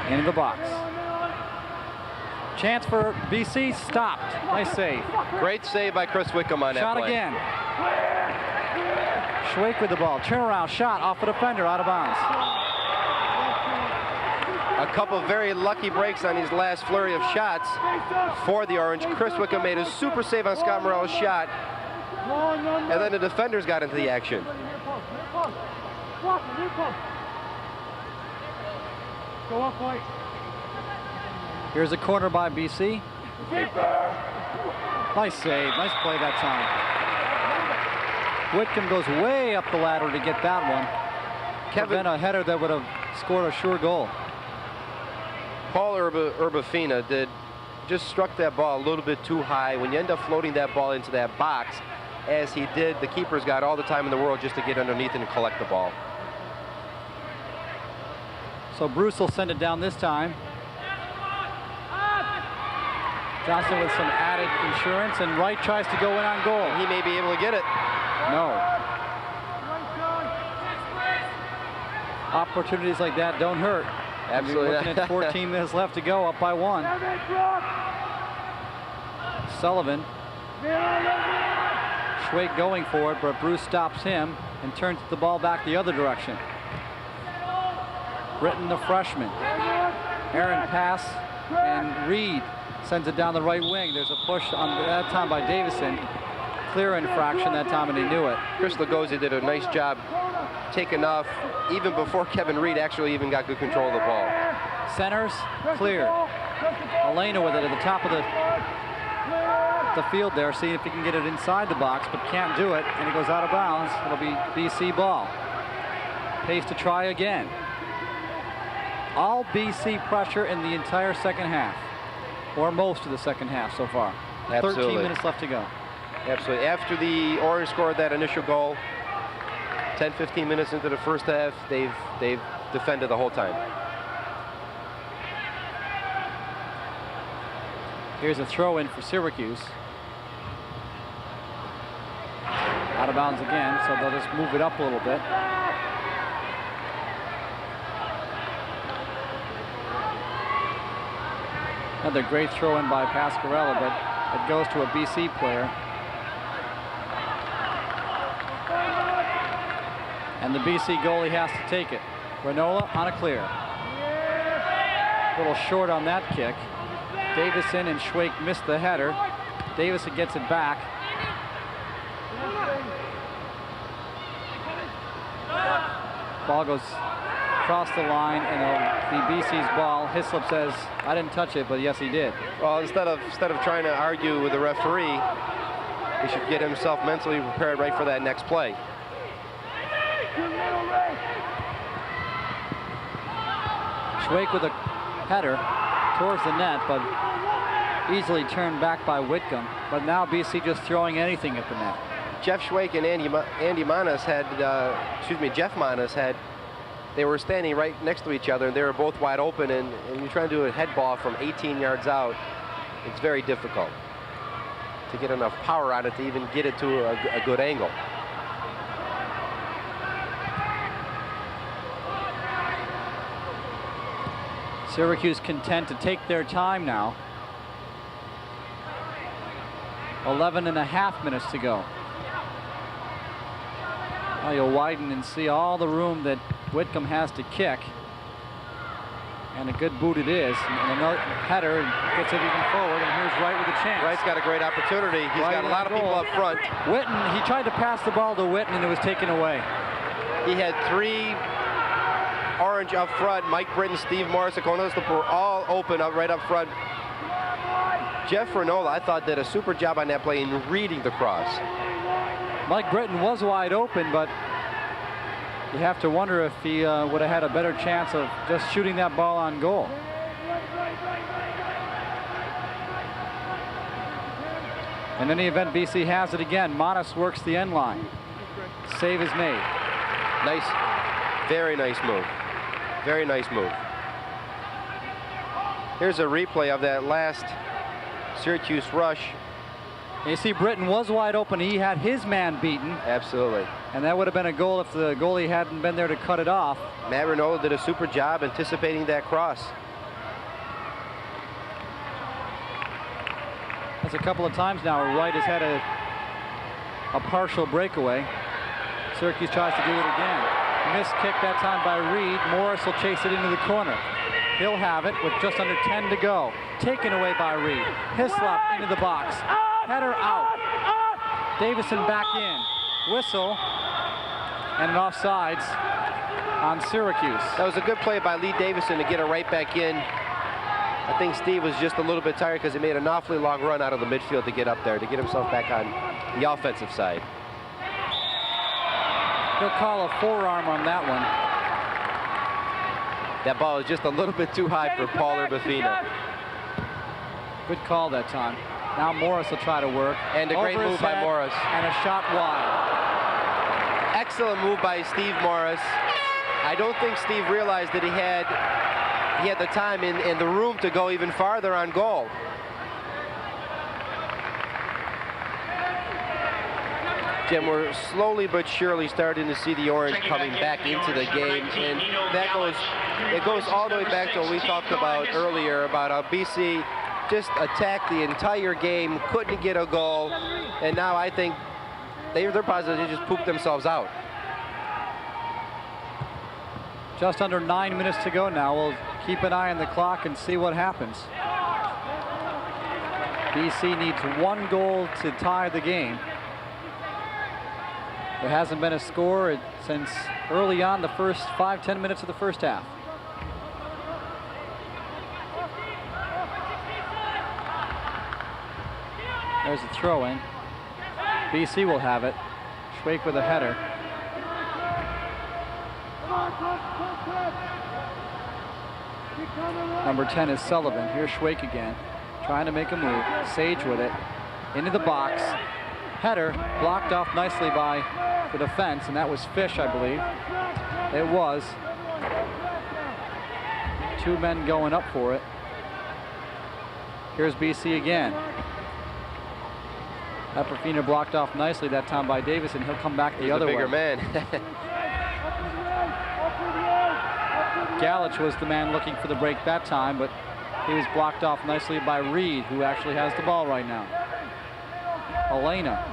Speaker 1: Into the box. Chance for BC, stopped. Nice save.
Speaker 2: Great save by Chris Wickham on that
Speaker 1: shot
Speaker 2: play.
Speaker 1: Again. Schwake with the ball. Turnaround shot off the defender, out of bounds.
Speaker 2: A couple of very lucky breaks on his last flurry of shots for the Orange. Chris Wickham made a super save on Scott Morrell's shot, and then the defenders got into the action.
Speaker 3: Go up, White.
Speaker 1: Here's a corner by BC. Nice save. Nice play that time. Whitcomb goes way up the ladder to get that one. Kevin, a header that would have scored a sure goal.
Speaker 2: Paul Urbafina just struck that ball a little bit too high. When you end up floating that ball into that box, as he did, the keeper's got all the time in the world just to get underneath and collect the ball.
Speaker 1: So Bruce will send it down this time. Johnson with some added insurance, and Wright tries to go in on goal.
Speaker 2: He may be able to get it.
Speaker 1: No. Opportunities like that don't hurt.
Speaker 2: Absolutely.
Speaker 1: Looking at 14 minutes left to go, up by 1. Sullivan. Schwake going for it, but Bruce stops him and turns the ball back the other direction. Britton, the freshman. Aaron pass And Reed sends it down the right wing. There's a push on that time by Davison. Clear infraction that time, and he knew it.
Speaker 2: Chris Lugosi did a nice job taking off even before Kevin Reed actually even got good control of the ball.
Speaker 1: Centers, cleared. Elena with it at the top of the field there, seeing if he can get it inside the box, but can't do it, and he goes out of bounds. It'll be BC ball. Pace to try again. All BC pressure in the entire second half, or most of the second half so far.
Speaker 2: Absolutely.
Speaker 1: 13 minutes left to go.
Speaker 2: Absolutely. After the Orange scored that initial goal, 10-15 minutes into the first half, they've defended the whole time.
Speaker 1: Here's a throw in for Syracuse. Out of bounds again, so they'll just move it up a little bit. Another great throw in by Pasquarella, but it goes to a BC player. And the BC goalie has to take it. Granola on a clear. A little short on that kick. Davison and Schwake missed the header. Davison gets it back. Ball goes across the line, and it'll be BC's ball. Hislop says, I didn't touch it, but yes, he did.
Speaker 2: Well, instead of trying to argue with the referee, he should get himself mentally prepared right for that next play.
Speaker 1: Schwake with a header towards the net, but easily turned back by Whitcomb. But now BC just throwing anything at the net.
Speaker 2: Jeff Schwake and Andy Manas had, Jeff Manas had, they were standing right next to each other, and they were both wide open, and you're trying to do a head ball from 18 yards out. It's very difficult to get enough power on it to even get it to a good angle.
Speaker 1: Syracuse content to take their time now. 11.5 minutes to go. Now you'll widen and see all the room that Whitcomb has to kick. And a good boot it is. And another header gets it even forward, and here's Wright with a chance.
Speaker 2: Wright's got a great opportunity. He's
Speaker 1: Wright
Speaker 2: got a lot of people up front.
Speaker 1: Witten, he tried to pass the ball to Witten, and it was taken away.
Speaker 2: He had 3 Orange up front. Mike Britton, Steve Morris, Akonos were all open up right up front. Jeff Renola, I thought, did a super job on that play in reading the cross.
Speaker 1: Mike Britton was wide open, but you have to wonder if he would have had a better chance of just shooting that ball on goal. In any event, BC has it again. Modest works the end line. Save is made.
Speaker 2: Nice, very nice move. Very nice move. Here's a replay of that last Syracuse rush.
Speaker 1: And you see Britton was wide open. He had his man beaten.
Speaker 2: Absolutely.
Speaker 1: And that would have been a goal if the goalie hadn't been there to cut it off.
Speaker 2: Matt Renola did a super job anticipating that cross.
Speaker 1: That's a couple of times now where Wright has had a partial breakaway. Syracuse tries to do it again. Missed kick that time by Reed. Morris will chase it into the corner. He'll have it with just under 10 to go. Taken away by Reed. Hislop into the box. Header out. Davison back in. Whistle. And an offsides on Syracuse.
Speaker 2: That was a good play by Lee Davison to get it right back in. I think Steve was just a little bit tired because he made an awfully long run out of the midfield to get up there, to get himself back on the offensive side.
Speaker 1: He'll call a forearm on that one.
Speaker 2: That ball is just a little bit too high for Paul Urbafina.
Speaker 1: Good call that time. Now Morris will try to work.
Speaker 2: And a great move by Morris.
Speaker 1: And a shot wide.
Speaker 2: Excellent move by Steve Morris. I don't think Steve realized that he had the time and the room to go even farther on goal. Jim, we're slowly but surely starting to see the Orange coming back into the game, and it goes all the way back to what we talked about earlier about how BC just attacked the entire game, couldn't get a goal, and now I think they're positive they just pooped themselves out.
Speaker 1: Just under 9 minutes to go now. We'll keep an eye on the clock and see what happens. BC needs 1 goal to tie the game. There hasn't been a score since early on, the first 5-10 minutes of the first half. There's a throw in. BC will have it. Schwake with a header. Number 10 is Sullivan. Here's Schwake again, trying to make a move. Sage with it. Into the box. Header blocked off nicely by the defense, and that was Fish, I believe. It was. 2 men going up for it. Here's BC again. Epperfina blocked off nicely that time by Davis, and he'll come back the other way.
Speaker 2: He's a bigger man.
Speaker 1: Galich was the man looking for the break that time, but he was blocked off nicely by Reed, who actually has the ball right now. Elena.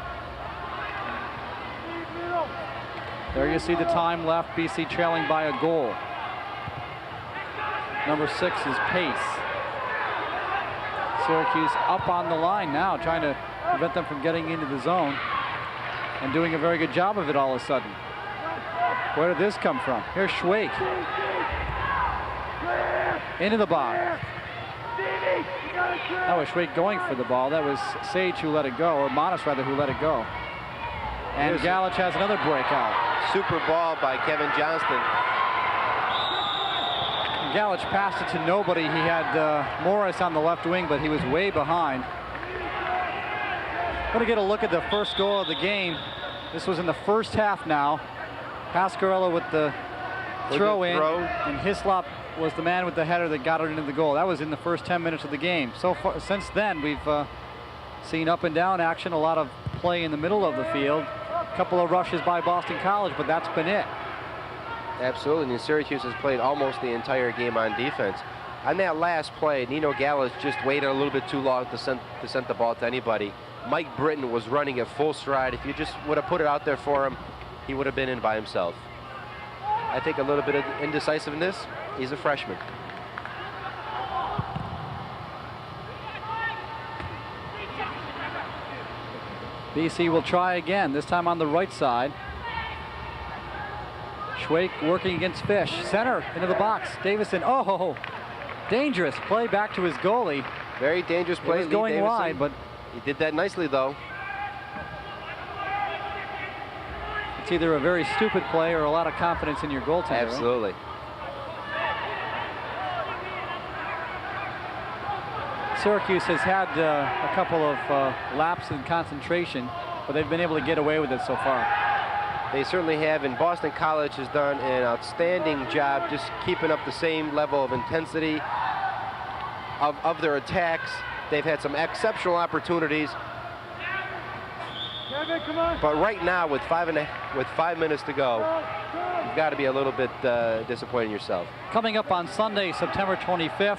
Speaker 1: There you see the time left, BC trailing by a goal. Number 6 is Pace. Syracuse up on the line now, trying to prevent them from getting into the zone, and doing a very good job of it all of a sudden. Where did this come from? Here's Schwake. Into the box. That was Schwake going for the ball. That was Sage who let it go, or Monas rather, who let it go. And Galich has another breakout.
Speaker 2: Super ball by Kevin Johnston.
Speaker 1: Galich passed it to nobody. He had Morris on the left wing, but he was way behind. Going to get a look at the first goal of the game. This was in the first half now. Pasquarello with the throw in, and Hislop was the man with the header that got it into the goal. That was in the first 10 minutes of the game. So far, since then, we've seen up and down action, a lot of play in the middle of the field, a couple of rushes by Boston College, but that's been it.
Speaker 2: Absolutely, and Syracuse has played almost the entire game on defense. On that last play, Nino Galich just waited a little bit too long to send the ball to anybody. Mike Britton was running at full stride. If you just would have put it out there for him, he would have been in by himself. I think a little bit of indecisiveness. He's a freshman.
Speaker 1: BC will try again, this time on the right side. Schwake working against Fish. Center into the box. Davison, oh, dangerous play back to his goalie.
Speaker 2: Very dangerous play.
Speaker 1: It was going wide, but
Speaker 2: he did that nicely, though.
Speaker 1: it's either a very stupid play or a lot of confidence in your goaltender.
Speaker 2: Absolutely.
Speaker 1: Right? Syracuse has had a couple of laps in concentration, but they've been able to get away with it so far.
Speaker 2: They certainly have, and Boston College has done an outstanding job just keeping up the same level of intensity of their attacks. They've had some exceptional opportunities.
Speaker 3: Kevin, come on.
Speaker 2: But right now, with 5 minutes to go, you've got to be a little bit disappointed in yourself.
Speaker 1: Coming up on Sunday, September 25th,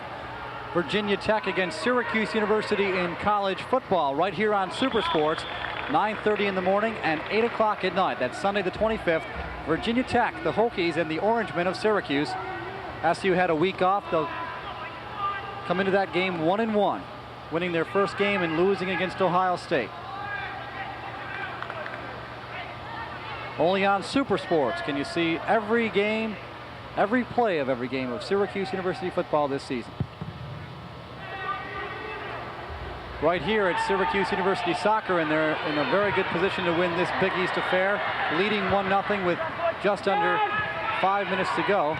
Speaker 1: Virginia Tech against Syracuse University in college football, right here on Super Sports, 9:30 in the morning and 8 o'clock at night. That's Sunday the 25th. Virginia Tech, the Hokies, and the Orangemen of Syracuse. SU had a week off. They'll come into that game 1-1, winning their first game and losing against Ohio State. Only on Super Sports can you see every game, every play of every game of Syracuse University football this season. Right here at Syracuse University Soccer, and they're in a very good position to win this Big East affair, leading 1-0 with just under 5 minutes to go.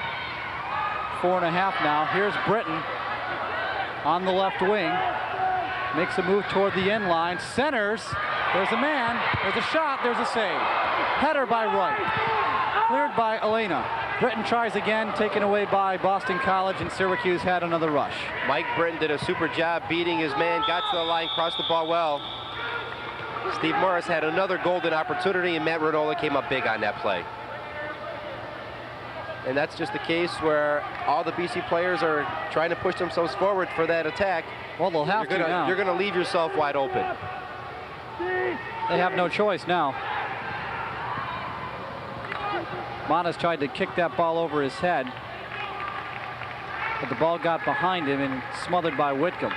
Speaker 1: 4.5 now. Here's Britton on the left wing. Makes a move toward the end line. Centers. There's a man. There's a shot. There's a save. Header by Wright. Cleared by Elena. Britton tries again, taken away by Boston College, and Syracuse had another rush.
Speaker 2: Mike Britton did a super job beating his man, got to the line, crossed the ball well. Steve Morris had another golden opportunity, and Matt Rodola came up big on that play. And that's just the case where all the BC players are trying to push themselves forward for that attack.
Speaker 1: Well, they'll have to now.
Speaker 2: You're going to leave yourself wide open.
Speaker 1: They have no choice now. Monas tried to kick that ball over his head. But the ball got behind him and smothered by Whitcomb.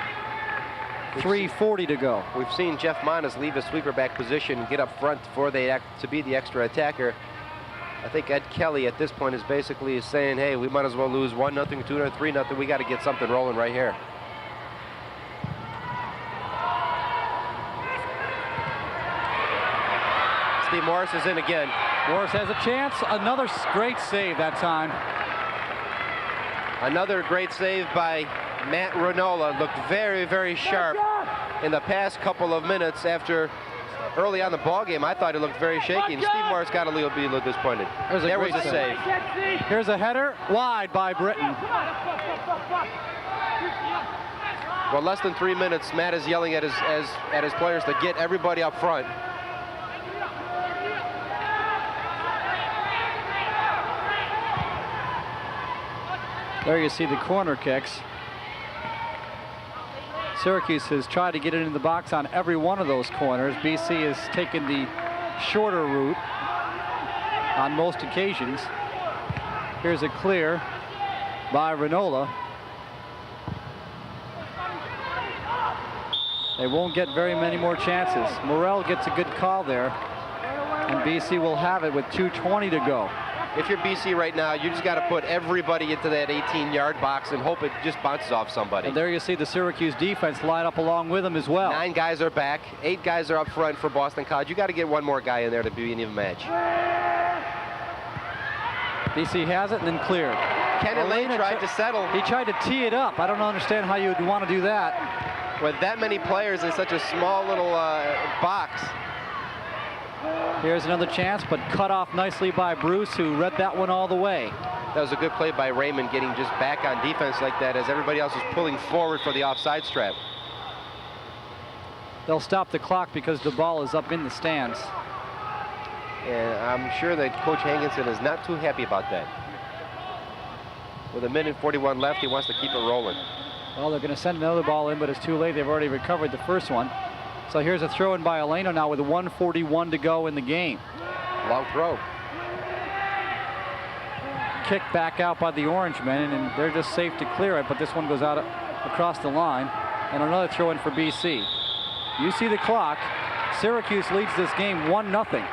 Speaker 1: 3:40 to go.
Speaker 2: We've seen Jeff Monas leave his sweeper back position and get up front to be the extra attacker. I think Ed Kelly at this point is basically saying, hey, we might as well lose 1-0, 2-0, 3-0. We got to get something rolling right here. Steve Morris is in again.
Speaker 1: Morris has a chance. Another great save that time.
Speaker 2: Another great save by Matt Renola. Looked very, very sharp in the past couple of minutes after early on the ball game. I thought it looked very shaky, and Steve Morris got a little disappointed. There was a save.
Speaker 1: Here's a header wide by Britton.
Speaker 2: Well, less than 3 minutes, Matt is yelling at his players to get everybody up front.
Speaker 1: There you see the corner kicks. Syracuse has tried to get it in the box on every one of those corners. BC has taken the shorter route on most occasions. Here's a clear by Renola. They won't get very many more chances. Morrell gets a good call there, and BC will have it with 2:20 to go.
Speaker 2: If you're BC right now, you just got to put everybody into that 18-yard box and hope it just bounces off somebody.
Speaker 1: And there you see the Syracuse defense line up along with them as well.
Speaker 2: 9 guys are back. 8 guys are up front for Boston College. You got to get one more guy in there to be an even match.
Speaker 1: BC has it and then cleared.
Speaker 2: Ken Lane tried to settle.
Speaker 1: He tried to tee it up. I don't understand how you would want to do that.
Speaker 2: With that many players in such a small little box.
Speaker 1: Here's another chance, but cut off nicely by Bruce, who read that one all the way.
Speaker 2: That was a good play by Raymond, getting just back on defense like that as everybody else is pulling forward for the offside trap.
Speaker 1: They'll stop the clock because the ball is up in the stands.
Speaker 2: And I'm sure that Coach Hankinson is not too happy about that. With 1:41 left, he wants to keep it rolling.
Speaker 1: Well, they're going to send another ball in, but it's too late. They've already recovered the first one. So here's a throw in by Eleno now with 1:41 to go in the game.
Speaker 2: Long throw.
Speaker 1: Kick back out by the Orangemen, and they're just safe to clear it, but this one goes out across the line. And another throw in for BC. You see the clock. Syracuse leads this game 1-0.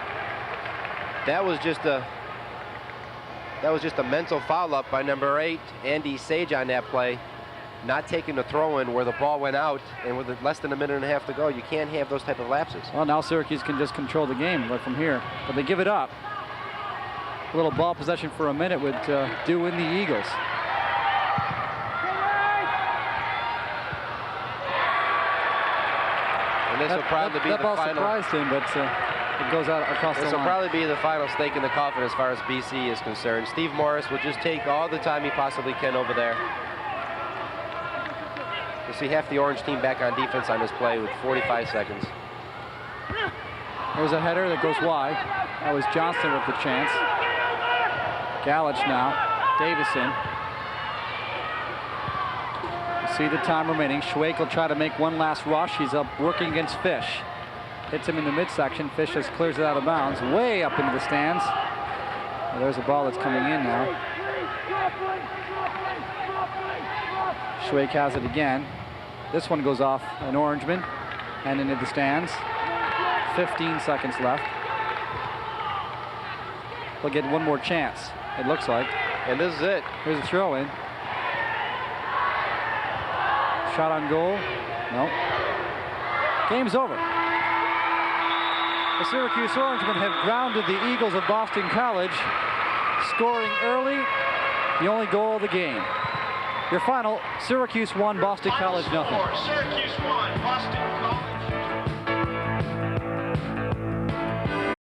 Speaker 2: That was just a mental foul up by number 8, Andy Sage, on that play. Not taking the throw in where the ball went out, and with less than 1.5 minutes to go, you can't have those type of lapses.
Speaker 1: Well, now Syracuse can just control the game right from here, but they give it up. A little ball possession for a minute would do in the Eagles.
Speaker 2: And this will probably be the final.
Speaker 1: That ball surprised him, but it goes out across the line.
Speaker 2: This will probably be the final stake in the coffin as far as BC is concerned. Steve Morris will just take all the time he possibly can over there. You see half the Orange team back on defense on this play with 45 seconds.
Speaker 1: There's a header that goes wide. That was Johnston with the chance. Galich now. Davison. You see the time remaining. Schweik will try to make one last rush. He's up working against Fish. Hits him in the midsection. Fish just clears it out of bounds. Way up into the stands. Well, there's a ball that's coming in now. Schweik has it again. This one goes off an Orangeman and into the stands. 15 seconds left. They'll get one more chance, it looks like.
Speaker 2: And this is it.
Speaker 1: Here's a throw in. Shot on goal. No. Game's over. The Syracuse Orangemen have grounded the Eagles of Boston College, scoring early, the only goal of the game. Your final, Syracuse 1, Boston College 0.
Speaker 7: Syracuse 1, Boston College